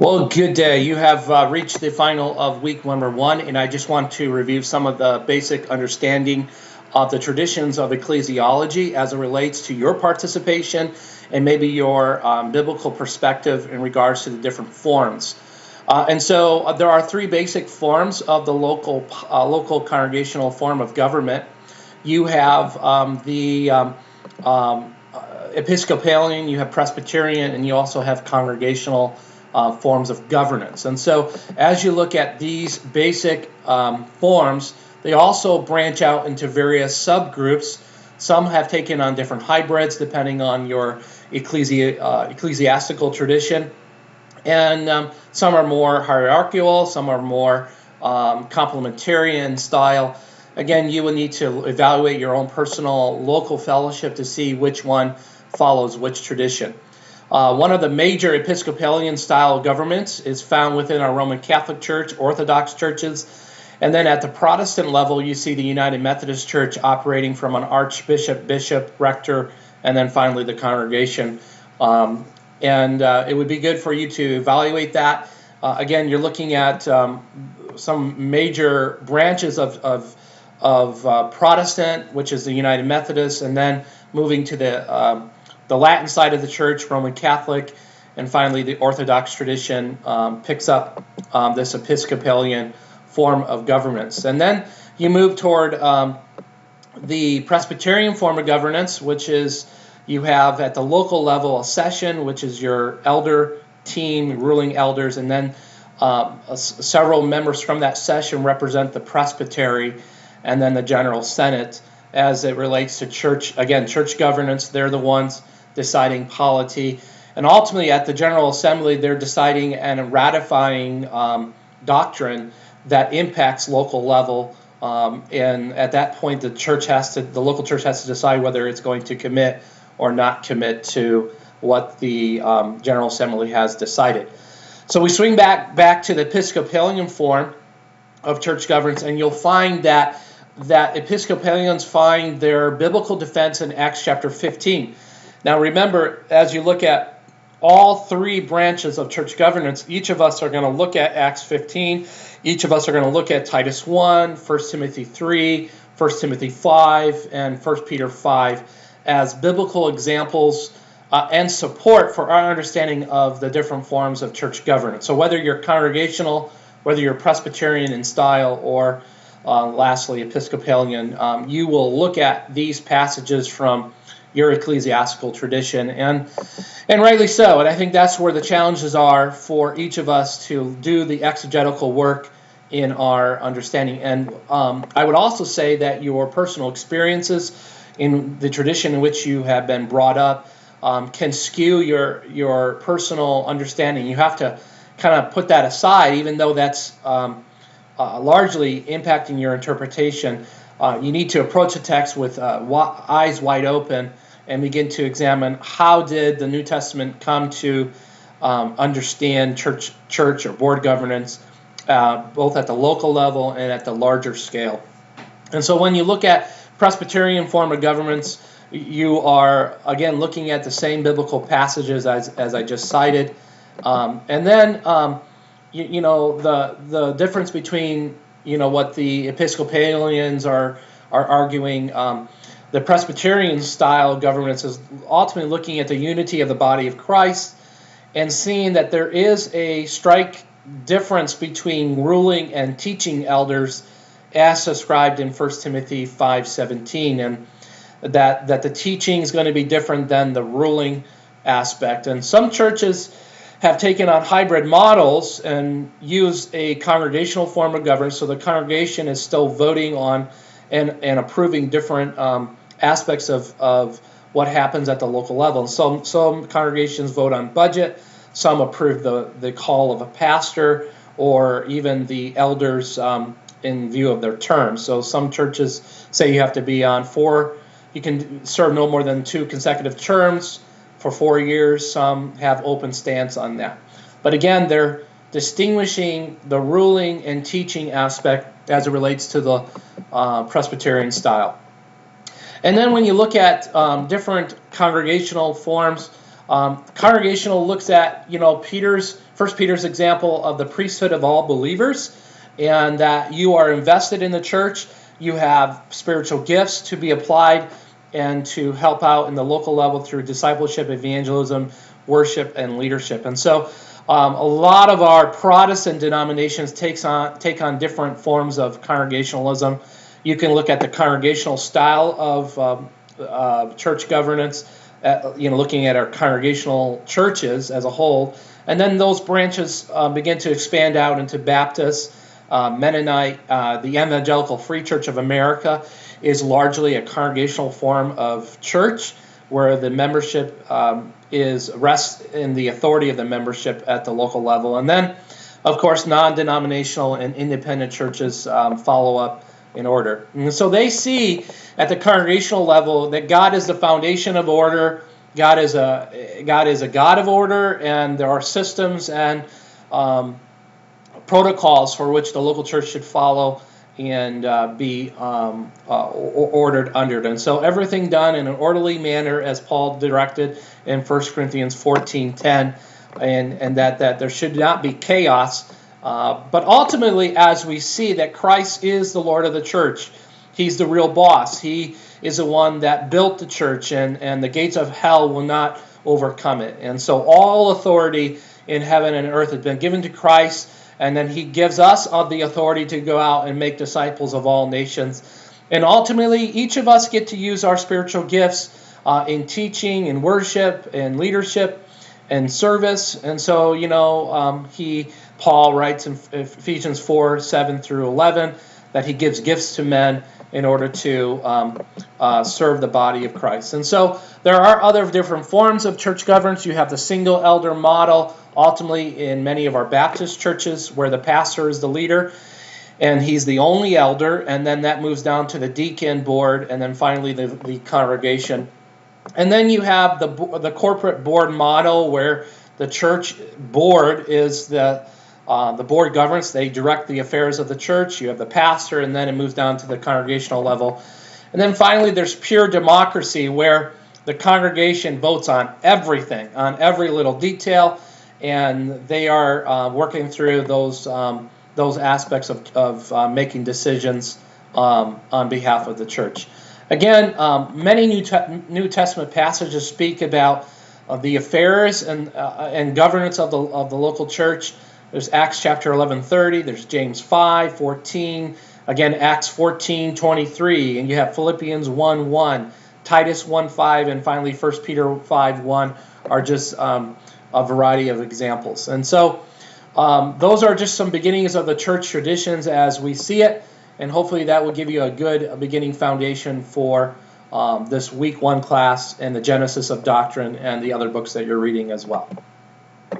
Well, good day. You have reached the final of week number one, and I just want to review some of the basic understanding of the traditions of ecclesiology as it relates to your participation and maybe your biblical perspective in regards to the different forms. And so there are three basic forms of the local congregational form of government. You have the Episcopalian, you have Presbyterian, and you also have congregational forms of governance. And so as you look at these basic forms, they also branch out into various subgroups. Some have taken on different hybrids depending on your ecclesiastical tradition. And some are more hierarchical, some are more complementarian style. Again, you will need to evaluate your own personal local fellowship to see which one follows which tradition. One of the major Episcopalian style governments is found within our Roman Catholic Church, Orthodox churches, and then at the Protestant level you see the United Methodist Church operating from an archbishop, bishop, rector, and then finally the congregation. It would be good for you to evaluate that. Again, you're looking at some major branches of Protestant, which is the United Methodist, and then moving to the Latin side of the church, Roman Catholic, and finally the Orthodox tradition picks up this Episcopalian form of governance. And then you move toward the Presbyterian form of governance, which is you have at the local level a session, which is your elder team, ruling elders, and then several members from that session represent the presbytery and then the general senate as it relates to church. Again, church governance, they're the ones deciding polity. And ultimately at the General Assembly, they're deciding and ratifying doctrine that impacts local level. And at that point, the local church has to decide whether it's going to commit or not commit to what the General Assembly has decided. So we swing back to the Episcopalian form of church governance, and you'll find that Episcopalians find their biblical defense in Acts chapter 15. Now remember, as you look at all three branches of church governance, each of us are going to look at Acts 15. Each of us are going to look at Titus 1, 1 Timothy 3, 1 Timothy 5, and 1 Peter 5 as biblical examples and support for our understanding of the different forms of church governance. So whether you're congregational, whether you're Presbyterian in style, or lastly Episcopalian, you will look at these passages from your ecclesiastical tradition, and rightly so. And I think that's where the challenges are for each of us to do the exegetical work in our understanding. And I would also say that your personal experiences in the tradition in which you have been brought up can skew your personal understanding. You have to kind of put that aside, even though that's largely impacting your interpretation. You need to approach the text with eyes wide open and begin to examine how did the New Testament come to understand church or board governance, both at the local level and at the larger scale. And so when you look at Presbyterian form of governments, you are, again, looking at the same biblical passages as I just cited. And then, the difference between, what the Episcopalians are arguing, the Presbyterian style governance is ultimately looking at the unity of the body of Christ and seeing that there is a strike difference between ruling and teaching elders as described in 1 Timothy 5:17, and that the teaching is going to be different than the ruling aspect. And some churches have taken on hybrid models and use a congregational form of governance, so the congregation is still voting on and approving different aspects of what happens at the local level. And some congregations vote on budget, some approve the call of a pastor or even the elders in view of their term. So some churches say you have to be on you can serve no more than 2 consecutive terms for 4 years. Some have open stance on that. But again, they're distinguishing the ruling and teaching aspect as it relates to the Presbyterian style. And then when you look at different congregational forms, Congregational looks at, First Peter's example of the priesthood of all believers, and that you are invested in the church. You have spiritual gifts to be applied and to help out in the local level through discipleship, evangelism, worship, and leadership. And so a lot of our Protestant denominations take on different forms of congregationalism. You can look at the congregational style of church governance, looking at our congregational churches as a whole. And then those branches begin to expand out into Baptist, Mennonite. The Evangelical Free Church of America is largely a congregational form of church where the membership rests in the authority of the membership at the local level. And then, of course, non-denominational and independent churches follow up in order. And so they see at the congregational level that God is the foundation of order. God is a God of order, and there are systems and protocols for which the local church should follow and be ordered under it. And so everything done in an orderly manner as Paul directed in 1 Corinthians 14:10, and that there should not be chaos. But ultimately, as we see that Christ is the Lord of the church, He's the real boss. He is the one that built the church, and the gates of hell will not overcome it. And so all authority in heaven and earth has been given to Christ, and then He gives us the authority to go out and make disciples of all nations. And ultimately, each of us get to use our spiritual gifts in teaching, in worship, in leadership, and service. And so, Paul writes in Ephesians 4:7-11, that he gives gifts to men in order to serve the body of Christ. And so there are other different forms of church governance. You have the single elder model, ultimately in many of our Baptist churches, where the pastor is the leader and he's the only elder, and then that moves down to the deacon board, and then finally the congregation. And then you have the corporate board model, where the church board is the board governs. They direct the affairs of the church. You have the pastor, and then it moves down to the congregational level. And then finally, there's pure democracy, where the congregation votes on everything, on every little detail, and they are working through those aspects of making decisions on behalf of the church. Again, many New Testament passages speak about the affairs and governance of the local church. There's Acts chapter 11:30. There's James 5:14. Again, Acts 14:23. And you have Philippians 1:1, Titus 1:5, and finally 1 Peter 5:1 are just a variety of examples. And so those are just some beginnings of the church traditions as we see it. And hopefully that will give you a good beginning foundation for this week 1 class and the Genesis of Doctrine and the other books that you're reading as well.